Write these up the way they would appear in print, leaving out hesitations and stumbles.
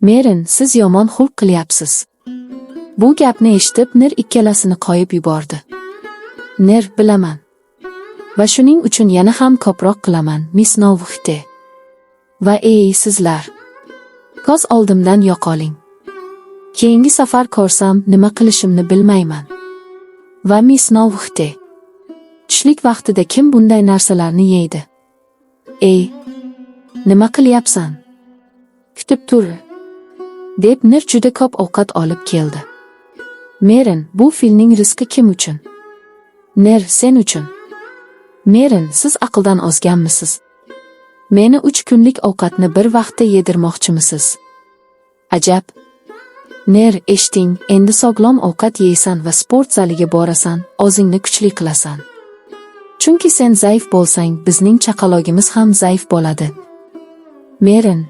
Merin, siz yomon xulq qilyapsiz. Bu gapni eshitib Nir ikkalasini qo'yib yubordi. Nir, bilaman. Va shuning uchun yana ham ko'proq qilaman, Miss Novxite. Va sizlar. Ko'z oldimdan yo'qoling. Keyingi safar ko'rsam nima qilishimni bilmayman. Va Miss Novxite. Tushlik vaqtida kim bunday narsalarni yeydi? Nima qilyapsan? Kutib tur. Deb Nir juda ko'p ovqat olib keldi. Merin, bu filning rizqi kim uchun? Nir, sen uchun. Merin, siz aqldan ozganmisiz? Meni 3 kunlik ovqatni bir vaqtda yedirmoqchimisiz? Ajab. Nir, eshiting, endi sog'lom ovqat yeysan va sport zaliga borasan, o'zingni kuchli qilasan. Chunki sen zaif bo'lsang, bizning chaqalogimiz ham zaif bo'ladi. Merin.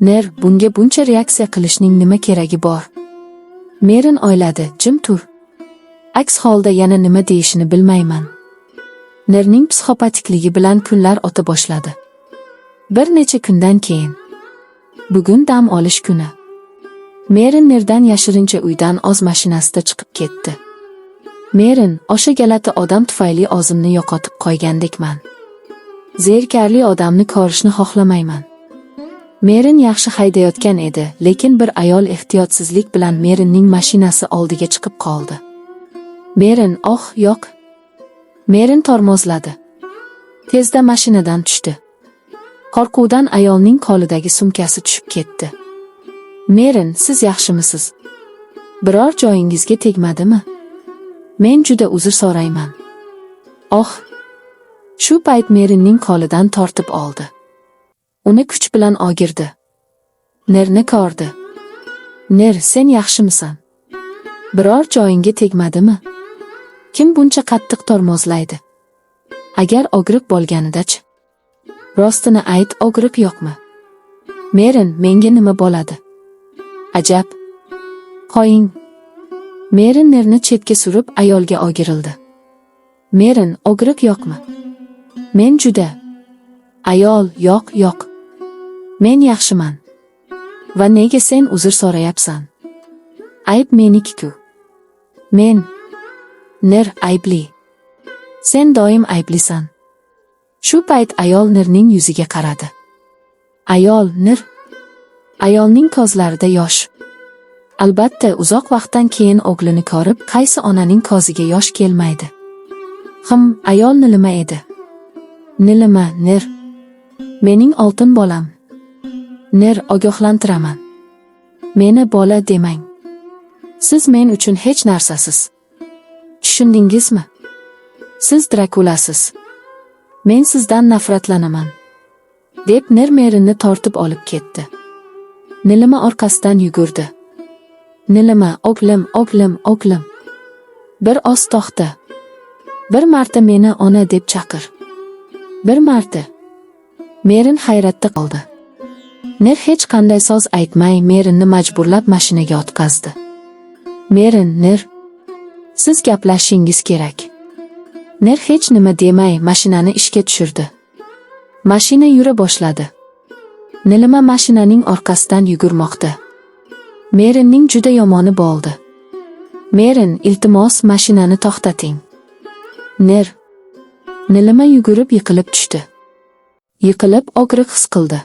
Nir, bunga buncha reaksiya qilishning nima keragi bor? Merin o'yladi, jim tur. Aks holda yana nima deyishini bilmayman. Nirning psixopatikligi bilan kunlar o'ta boshladi. Bir necha kundan keyin. Bugun dam olish kuni. Merin Nirdan yashirincha uydan o'z mashinasida chiqib ketdi. Merin, o'sha galati odam tufayli o'zimni yo'qotib qo'ygandekman. Zerikarli odamni ko'rishni xohlamayman. Merin yaxshi haydayotgan edi, lekin bir ayol ehtiyotsizlik bilan Merinning mashinasi oldiga chiqib qoldi. Merin, yo'q. Merin tormozladi. Tezda mashinadan tushdi. Qo'rquvdan ayolning qo'lidagi sumkasi tushib ketdi. Merin, siz yaxshimisiz? Biror joyingizga tegmadimi? Men juda uzr so'rayman. Shu payt Merinning qo'lidan tortib oldi. Uni kuch bilan o'girdi. Nirni ko'rdi. Nir, sen yaxshimisan? Biror joyingga tegmadimi? Kim buncha qattiq tormozlaydi? Agar og'riq bo'lganida-chi? Rostini ayt, og'riq yo'qmi? Merin, menga nima bo'ladi? Ajab. Qo'ying. Merin Nirni chetga surib ayolga o'girildi. Merin, og'riq yo'qmi? Men juda. Ayol, yo'q. Men yaxshiman. Va nega sen uzr so'rayapsan? Ayb meniki-ku. Men. Nir, aybli. Sen doim ayblisan. Shu payt ayol Nirning yuziga qaradi. Ayol, Nir. Ayolning ko'zlarida yosh. Albatta, uzoq vaqtdan keyin o'g'lini ko'rib, qaysi onaning ko'ziga yosh kelmaydi? Ayol nilima edi? Nilima, Nir. Mening oltin bolam. Nir, ogohlantiraman. Meni bola demang. Siz men uchun hech narsasiz. Tushundingizmi? Siz Drakulasiz. Men sizdan nafratlanaman. Deb Nir Merinni tortib olib ketdi. Nilima orqasidan yugurdi. Nilima, o'g'lim. Bir oz to'xta. Bir marta meni ona deb chaqir. Bir marta. Merin hayratda qoldi. Nir hech qanday so'z aytmay Merinni majburlab mashinaga o'tkazdi. Merin, Nir. Siz gaplashishingiz kerak. Nir hech nima demay mashinani ishga tushirdi. Mashina yura boshladi. Nilima mashinaning orqasidan yugurmoqda. Merinning juda yomoni bo'ldi. Merin, iltimos mashinani to'xtating. Nir. Nilima yugurib yiqilib tushdi. Yiqilib og'riq his qildi.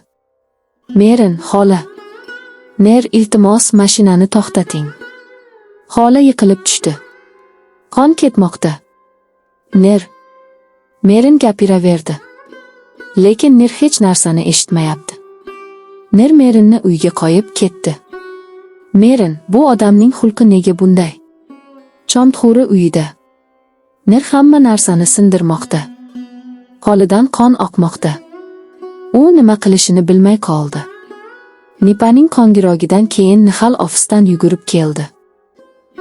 Merin, xola. Nir, iltimos mashinani to'xtating. Xola yiqilib tushdi. Qon ketmoqda. Nir. Merin gapiraverdi. Lekin Nir hech narsani eshitmayapti. Nir Merinni uyga qo'yib ketdi. Merin, bu odamning xulqi nega bunday? Chomtxuri uyida. Nir hamma narsani sindirmoqda. Qo'lidan qon oqmoqda. U nima qilishini bilmay qoldi. Nipaning qo'ngirogidan keyin Nihal ofisdan yugurib keldi.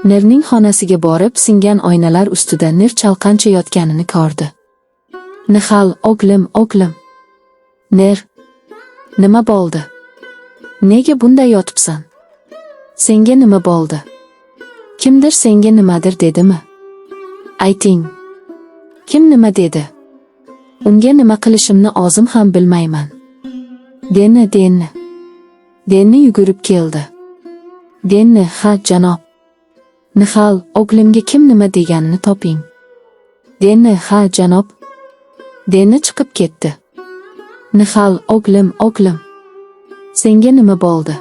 Nirning xonasiga borib, singan oynalar ustida Nir chalqancha yotganini ko'rdi. Nihal, o'g'lim. Nir. Nima bo'ldi? Nega bunday yotibsan? Senga nima bo'ldi? Kimdir senga nimadir dedimi? Ayting. Kim nima dedi? Unga nima qilishimni o'zim ham bilmayman. Deni. Denni yugurib keldi. Denni, ha janob. Nihal, o'g'limga kim nima deganini toping. Denni, ha janob. Denni chiqib ketdi. Nihal, o'g'lim. Senga nima bo'ldi?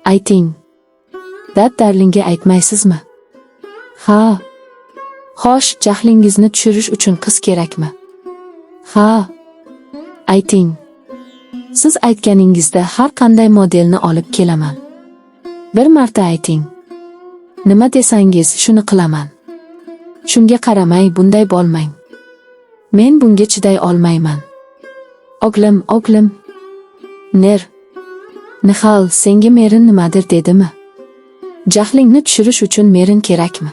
Ayting. Dad Darlinga aytmaysizmi? Ha. Xo'sh, jahlingizni tushirish uchun qiz kerakmi? Ha. Ayting. Siz aytganingizda har qanday modelni olib kelaman. Bir marta ayting. Nima desangiz shuni qilaman. Shunga qaramay bunday bo'lmang. Men bunga chiday olmayman. O'g'lim. Nihal, senga Merin nimadir dedimi? Jahlingni tushirish uchun Merin kerakmi?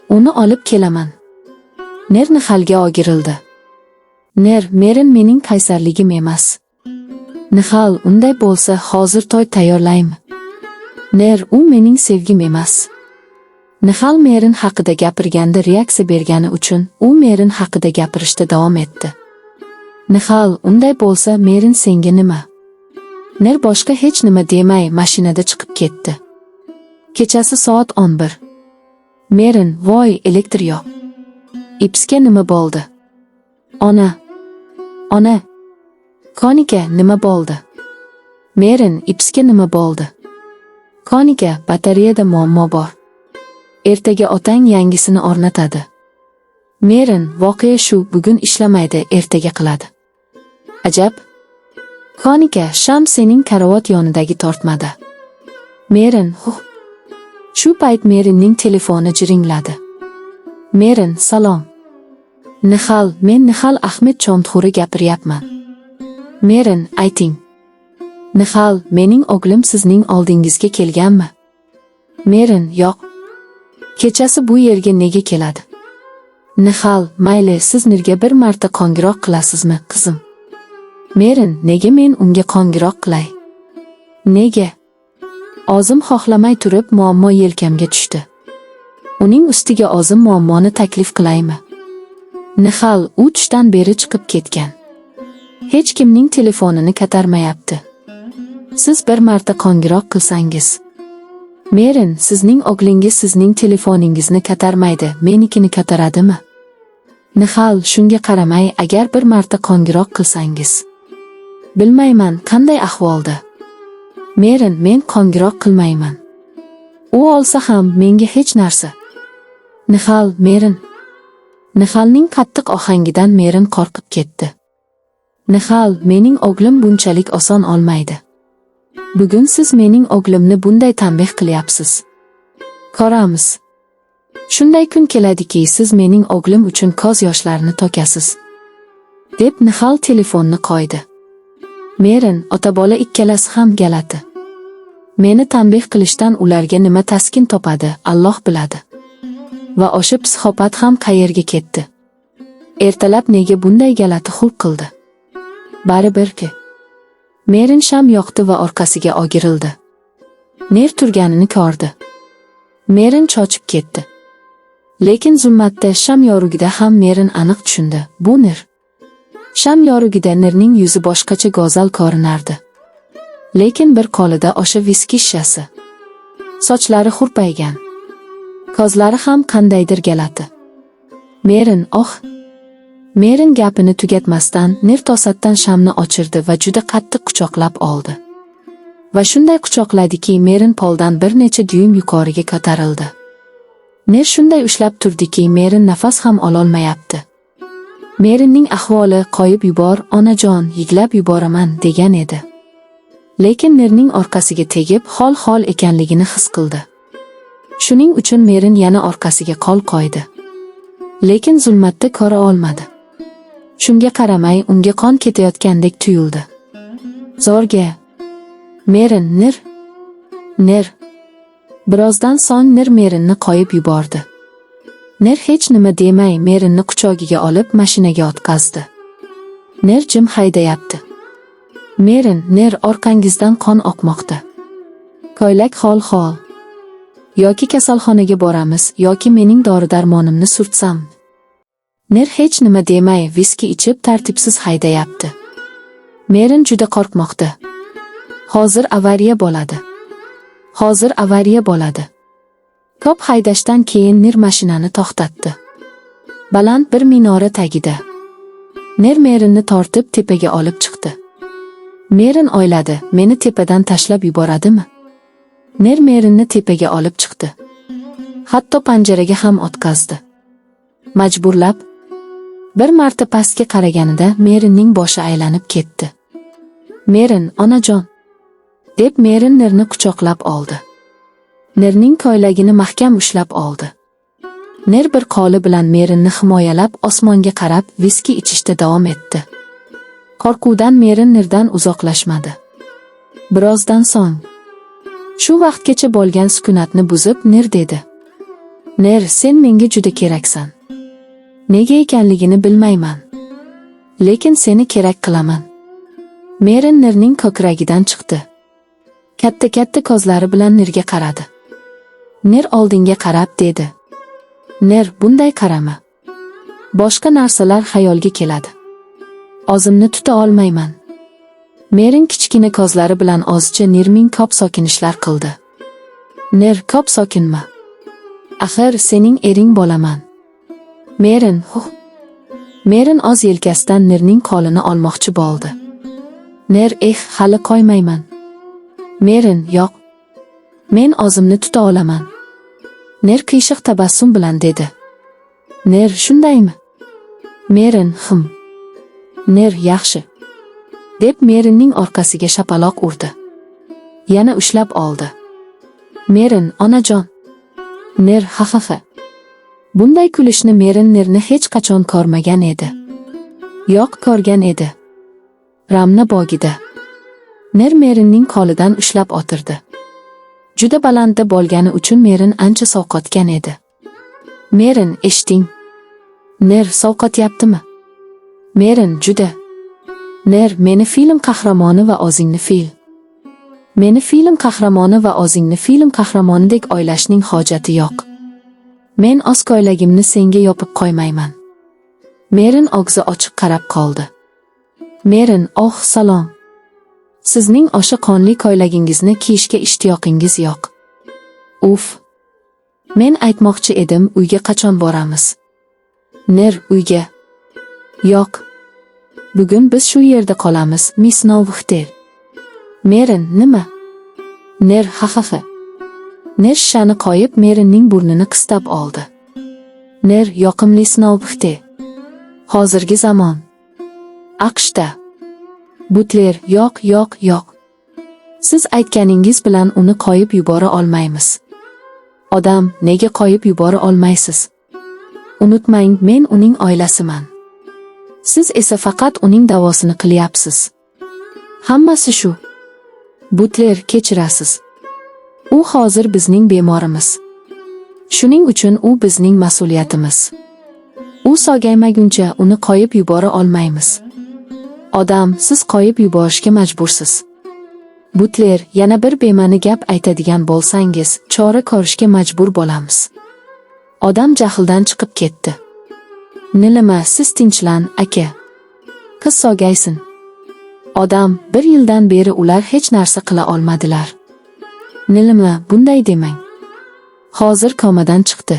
Uni olib kelaman. Ner Nihalga o'girildi. Merin mening qaysarligim emas. Nihal, unday bo'lsa hozir to'y tayyorlaymi? U mening sevgim emas. Nihal Merin haqida gapirganda reaksiya bergani uchun u Merin haqida gapirishda davom etdi. Nihal, unday bo'lsa Merin senga nima? Boshqa hech nima demay mashinada chiqib ketdi. Kechasi soat 11. Merin, voy, elektr yo'q. Ipsga nima bo'ldi? Ona. Konika, nima bo'ldi? Merin, Ipsga nima bo'ldi? Konika, batareyada muammo bor. Ertaga otang yangisini o'rnatadi. Merin, voqea shu, bugun ishlamaydi, ertaga qiladi. Ajab. Konika, sham sening karavot yonidagi tortmada. Merin, Shu payt Merinning telefoni jiringladi. Merin, salom. Nihal, men Nihal Ahmed Chomtxuri gapiryapman. Merin, ayting. Nihal, mening o'g'lim sizning oldingizga kelganmi? Merin, yo'q. Kechasi bu yerga nega keladi? Nihal, mayli, siz Nirga bir marta qo'ng'iroq qilasizmi, qizim? Merin, nega men unga qo'ng'iroq qilay? Nega? O'zim xohlamay turib muammo yelkamga tushdi. Uning ustiga o'zim muammoni taklif qilaymi? Nihal, u tushdan beri chiqib ketgan. Hech kimning telefonini ko'tarmayapti. Siz bir marta qo'ng'iroq qilsangiz. Merin, sizning o'g'lingiz sizning telefoningizni ko'tarmaydi, menikini ko'taradimi? Nihal, shunga qaramay, agar bir marta qo'ng'iroq qilsangiz. Bilmayman, qanday ahvolda. Merin, men qo'ng'iroq qilmayman. U olsa ham menga hech narsa. Nihal, Merin. Nihalning qattiq ohangidan Merin qo'rqib ketdi. Nihal, mening o'g'lim bunchalik oson olmaydi. Bugun siz mening o'g'limni bunday tanbeh qilyapsiz. Ko'ramiz. Shunday kun keladiki, siz mening o'g'lim uchun ko'z yoshlarini to'kasiz. Deb Nihal telefonni qo'ydi. Merin, ota-bola ikkalasi ham galati. Meni tanbeh qilishdan ularga nima taskin topadi, Alloh biladi. Va o'sha psixopat ham qayerga ketdi? Ertalab nega bunday galati xulq qildi? Baribirki. Merin sham yoqdi va orqasiga o'girildi. Ner turganini ko'rdi. Merin cho'chib ketdi. Lekin zulmatda sham yorugida ham Merin aniq tushundi, bu Ner. Sham yorugida Nerning yuzi boshqacha go'zal ko'rinardi. Lekin bir qo'lida o'sha viski shishasi. Sochlari hurpaygan. Ko'zlari ham qandaydir galati. Merin, Merin gapini tugatmasdan Ner to'satdan shamni o'chirdi va juda qattiq quchoqlab oldi. Va shunday quchoqladiki, Merin poldan bir necha dyum yuqoriga ko'tarildi. Ner shunday ushlab turdiki, Merin nafas ham ololmayapti. Merinning ahvoli qo'yib yubor, onajon, yiglab yuboraman degan edi. Lekin Nerning orqasiga tegib, hol ekanligini his qildi. Shuning uchun Merin yana orqasiga qo'l qo'ydi. Lekin zulmatda ko'ra olmadi. Shunga qaramay, unga qon ketayotgandek tuyuldi. Zo'rga. Merin, Ner. Birozdan so'ng Ner Merinni qo'yib yubordi. Ner hech nima demay Merinni quchogiga olib mashinaga o'tkazdi. Ner jim haydayapti. Merin, Ner, orqangizdan qon oqmoqda. Ko'ylak hol. Yoki kasalxonaga boramiz, yoki mening dori-darmonimni surtsam. Ner hech nima demay viski ichib tartibsiz haydayapti. Merin juda qo'rqmoqda. Hozir avariya bo'ladi. Hozir avariya bo'ladi. Ko'p haydashdan keyin Nir mashinani to'xtatdi. Baland bir minora tagida. Nir Merinni tortib tepaga olib chiqdi. Merin o'yladi, meni tepadan tashlab yuboradimi? Nir Merinni tepaga olib chiqdi. Hatto panjaraga ham o'tkazdi. Majburlab. Bir marta pastga qaraganida Merinning boshi aylanib ketdi. Merin, onajon, deb Merin Nirni quchoqlab oldi. Nirning ko'ylagini mahkam ushlab oldi. Nir bir qo'li bilan Merinni himoyalab osmonga qarab viski ichishda davom etdi. Qo'rquvdan Merin Nirdan uzoqlashmadi. Birozdan so'ng, shu vaqtgacha bo'lgan sukunatni buzib Nir dedi. Nir, sen menga juda keraksan. Nega ekanligini bilmayman. Lekin seni kerak qilaman. Merin Nirning ko'kragidan chiqdi. Katta-katta ko'zlari bilan Nirga qaradi. Nir oldinga qarab dedi. Nir, bunday qarama. Boshqa narsalar xayolga keladi. O'zimni tuta olmayman. Merin kichkina ko'zlari bilan ozcha Nirning ko'p sokinishlar qildi. Nir, ko'p sokinma. Axir sening ering bo'laman. Merin, Merin oz yelkasidan Nirning qo'lini olmoqchi bo'ldi. Nir, hali qo'ymayman. Merin, yo'q. Men o'zimni tuta olaman. Nir qiyshiq tabassum bilan dedi. Nir, shundaymi? Merin, Nir, yaxshi. Deb Merinning orqasiga shapaloq urdi. Yana ushlab oldi. Merin, onajon. Nir, ha. Bunday kulishni Merin Nirni hech qachon ko'rmagan edi. Yo'q, ko'rgan edi. Ramna bogida. Nir Merinning qo'lidan ushlab o'tirdi. Juda balandda bo'lgani uchun Merin ancha sovqotgan edi. Merin, eshiting. Nir, sovqotyaptimi? Merin, juda. Nir, meni film qahramoni va o'zingni Meni film qahramoni va o'zingni film qahramonidek o'ylashning hojati yo'q. Men o'z ko'ylagimni senga yopib qo'ymayman. Merin og'zi ochiq qarab qoldi. Merin, salom. Sizning o'sha qonli ko'ylagingizni kiyishga ishtiyoqingiz yo'q. Uf. Men aytmoqchi edim, uyga qachon boramiz? Nir, uyga. Yo'q. Bugun biz shu yerda qolamiz, Miss Novxtel. Merin, nima? Nir, ha. Nir shani qo'yib Merinning burnini qistab oldi. Nir, yoqimli Novxtel. Hozirgi zamon. AQShda. Butler, yo'q. Siz aytganingiz bilan uni qo'yib yubora olmaymiz. Odam, nega qo'yib yubora olmaysiz? Unutmang, men uning oilasiman. Siz esa faqat uning davosini qilyapsiz. Hammasi shu. Butler, kechirasiz. U hozir bizning bemorimiz. Shuning uchun u bizning mas'uliyatimiz. U sog'aymaguncha uni qo'yib yubora olmaymiz. Odam, siz qo'yib yuborishga majbursiz. Butler, yana bir bema'ni gap aytadigan bo'lsangiz, chora ko'rishga majbur bo'lamiz. Odam jahldan chiqib ketdi. Nilima, siz tinchlan, aka. Qiz sog'aysin. Odam, 1 yildan beri ular hech narsa qila olmadilar. Nilima, bunday demang. Hozir komadan chiqdi.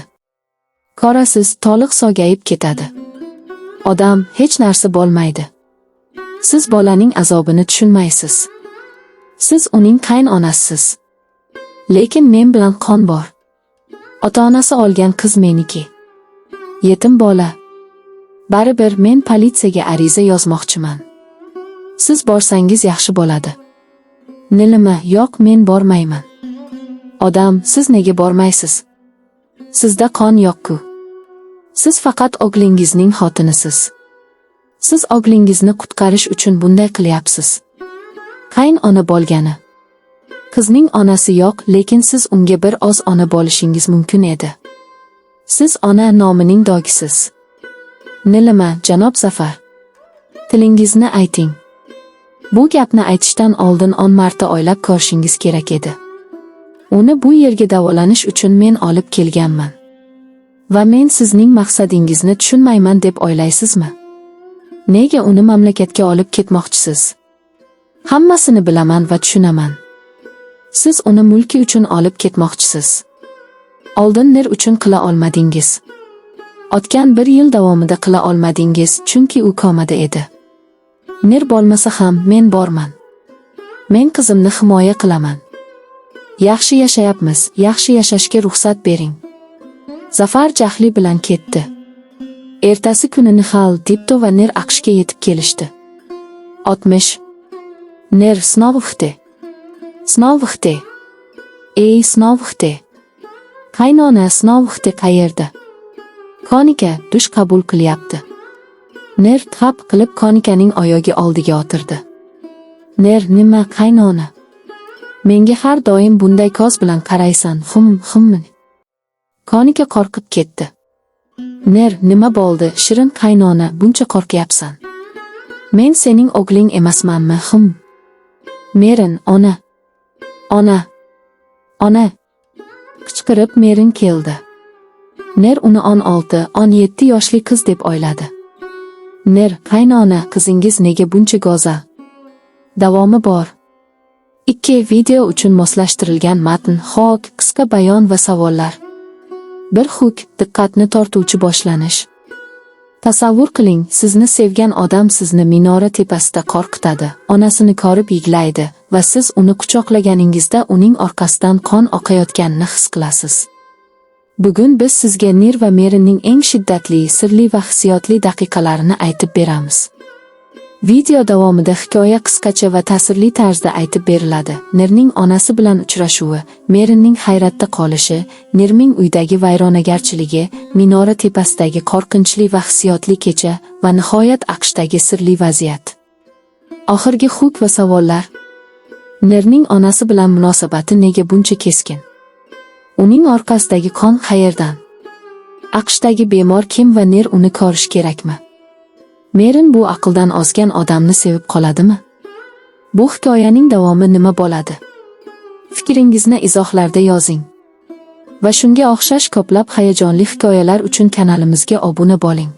Qorasiz, to'liq sog'ayib ketadi. Odam, hech narsa bo'lmaydi. Siz bolaning azobini tushunmaysiz. Siz uning qaynonasisiz. Lekin men bilan qon bor. Ota-onasi olgan qiz meniki. Yetim bola. Baribir men politsiyaga ariza yozmoqchiman. Siz borsangiz yaxshi bo'ladi. Nilima, yo'q, men bormayman. Odam, siz nega bormaysiz? Sizda qon yo'q-ku. Siz faqat o'g'lingizning xotinisiz. Siz o'g'lingizni qutqarish uchun bunday qilyapsiz. Qaynona bo'lgani. Qizning onasi yo'q, lekin siz unga bir oz ona bo'lishingiz mumkin edi. Siz ona nomining dogisiz. Nilima, janob Zafar. Tilingizni ayting. Bu gapni aytishdan oldin 10 marta o'ylab ko'rishingiz kerak edi. Uni bu yerga davolanish uchun men olib kelganman. Va men sizning maqsadingizni tushunmayman deb o'ylaysizmi? Nega uni mamlakatga olib ketmoqchisiz? Hammasini bilaman va tushunaman. Siz uni mulki uchun olib ketmoqchisiz. Oldin Ner uchun qila olmadingiz. O'tgan 1 yil davomida qila olmadingiz, chunki u komada edi. Ner bo'lmasa ham men borman. Men qizimni himoya qilaman. Yaxshi yashayapmiz, yaxshi yashashga ruxsat bering. Zafar jahli bilan ketdi. Ertasi kuni Nihal, Dipto va Ner AQShga yetib kelishdi. 60. Ner sinov vaqti. Sinov vaqti. Sinov vaqti. Qaynona sinov vaqti qayerda? Konika dush qabul qilyapti. Ner tap qilib Konikaning oyog'i oldiga o'tirdi. Ner, nima qaynona? Menga har doim bunday ko'z bilan qaraysan, xum. Konika qo'rqib ketdi. Ner, nima bo'ldi, shirin qaynona, buncha qo'rqyapsan? Men sening o'g'ling emasmanmi, Merin, ona. Qichqirib Merin keldi. Ner uni 16-17 yoshli qiz deb o'yladi. Ner, qaynona, qizingiz nega buncha go'zal? Davomi bor. 2 video uchun moslashtirilgan matn, hok, qisqa bayon va savollar. 1 huk, diqqatni tortuvchi boshlanish. Tasavvur qiling, sizni sevgan odam sizni minora tepasida qo'rqitadi, onasini ko'rib yig'laydi va siz uni quchoqlaganingizda uning orqasidan qon oqayotganini his qilasiz. Bugun biz sizga Ner va Merinning eng shiddatli, sirli va hissiyotli daqiqalarini aytib beramiz. Video davomida hikoya qisqacha va ta'sirli tarzda aytib beriladi. Nerning onasi bilan uchrashuvi, Merinning hayratda qolishi, Nerning uydagi vayronagarchiligi, minora tepasidagi qo'rqinchli va hissiyotli kecha va nihoyat AQShdagi sirli vaziyat. Oxirgi huk va savollar. Nerning onasi bilan munosabati nega buncha keskin? Uning orqasidagi qon qayerdan? AQShdagi bemor kim va Ner uni ko'rish kerakmi? Merin bu aqldan ozgan odamni sevib qoladimi? Bu hikoyaning davomi nima bo'ladi? Fikringizni izohlarda yozing. Va shunga o'xshash ko'plab hayajonli hikoyalar uchun kanalimizga obuna bo'ling.